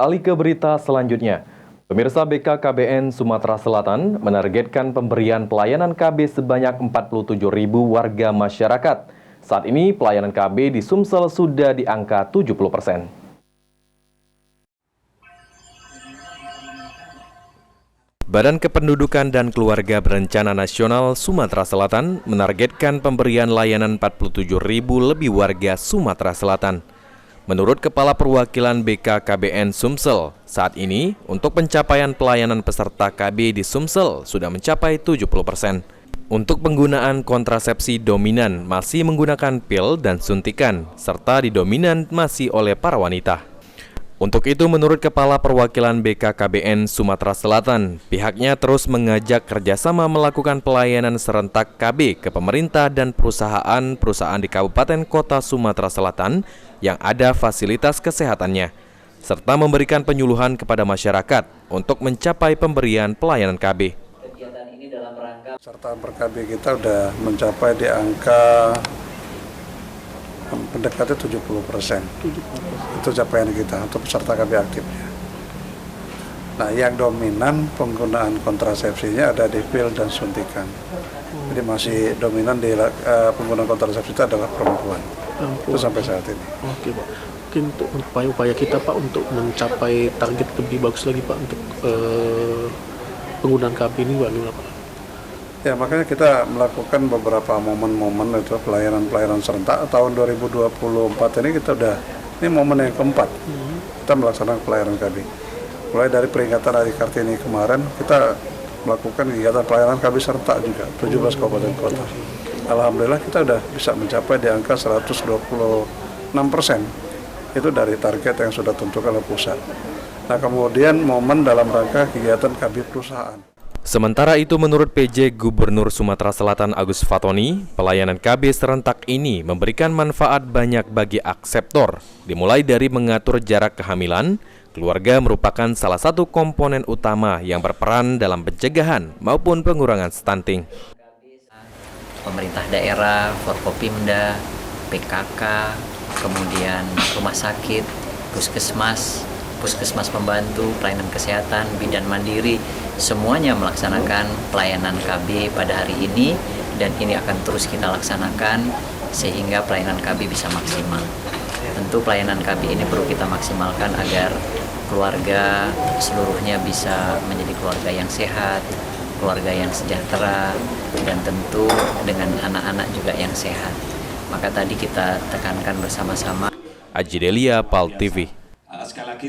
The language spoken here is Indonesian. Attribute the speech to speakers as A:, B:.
A: Beralih ke berita selanjutnya. Pemirsa, BKKBN Sumatera Selatan menargetkan pemberian pelayanan KB sebanyak 47.000 warga masyarakat. Saat ini pelayanan KB di Sumsel sudah di angka 70%. Badan Kependudukan dan Keluarga Berencana Nasional Sumatera Selatan menargetkan pemberian layanan 47.000 lebih warga Sumatera Selatan. Menurut Kepala Perwakilan BKKBN Sumsel, saat ini untuk pencapaian pelayanan peserta KB di Sumsel sudah mencapai 70%. Untuk penggunaan kontrasepsi dominan masih menggunakan pil dan suntikan, serta didominan masih oleh para wanita. Untuk itu, menurut Kepala Perwakilan BKKBN Sumatera Selatan, pihaknya terus mengajak kerjasama melakukan pelayanan serentak KB ke pemerintah dan perusahaan-perusahaan di Kabupaten Kota Sumatera Selatan yang ada fasilitas kesehatannya, serta memberikan penyuluhan kepada masyarakat untuk mencapai pemberian pelayanan KB.
B: Peserta per KB kita sudah mencapai di angka mendekati 70%. Itu capaian kita untuk peserta KB aktifnya. Nah, yang dominan penggunaan kontrasepsinya ada di pil dan suntikan. Jadi masih dominan di penggunaan kontrasepsi itu adalah perempuan. Itu sampai saat ini.
C: Oke, Pak. Mungkin untuk upaya kita, Pak, untuk mencapai target lebih bagus lagi, Pak, untuk penggunaan KB ini, bagaimana, Pak?
B: Ya, makanya kita melakukan beberapa momen-momen itu pelayanan serentak. Tahun 2024 ini kita ini momen yang keempat kita melaksanakan pelayanan KB. Mulai dari peringatan Hari Kartini kemarin, kita melakukan kegiatan pelayanan KB serentak juga, 17 kabupaten kota. Alhamdulillah kita sudah bisa mencapai di angka 126%. Itu dari target yang sudah tentukan oleh pusat. Nah, kemudian momen dalam rangka kegiatan KB perusahaan.
A: Sementara itu, menurut PJ Gubernur Sumatera Selatan Agus Fatoni, pelayanan KB serentak ini memberikan manfaat banyak bagi akseptor, dimulai dari mengatur jarak kehamilan. Keluarga merupakan salah satu komponen utama yang berperan dalam pencegahan maupun pengurangan stunting.
D: Pemerintah daerah, Forkopimda, PKK, kemudian rumah sakit, puskesmas pembantu, pelayanan kesehatan, bidan mandiri, semuanya melaksanakan pelayanan KB pada hari ini, dan ini akan terus kita laksanakan sehingga pelayanan KB bisa maksimal. Tentu pelayanan KB ini perlu kita maksimalkan agar keluarga seluruhnya bisa menjadi keluarga yang sehat, keluarga yang sejahtera, dan tentu dengan anak-anak juga yang sehat. Maka tadi kita tekankan bersama-sama.
A: Aji Delia, PAL TV.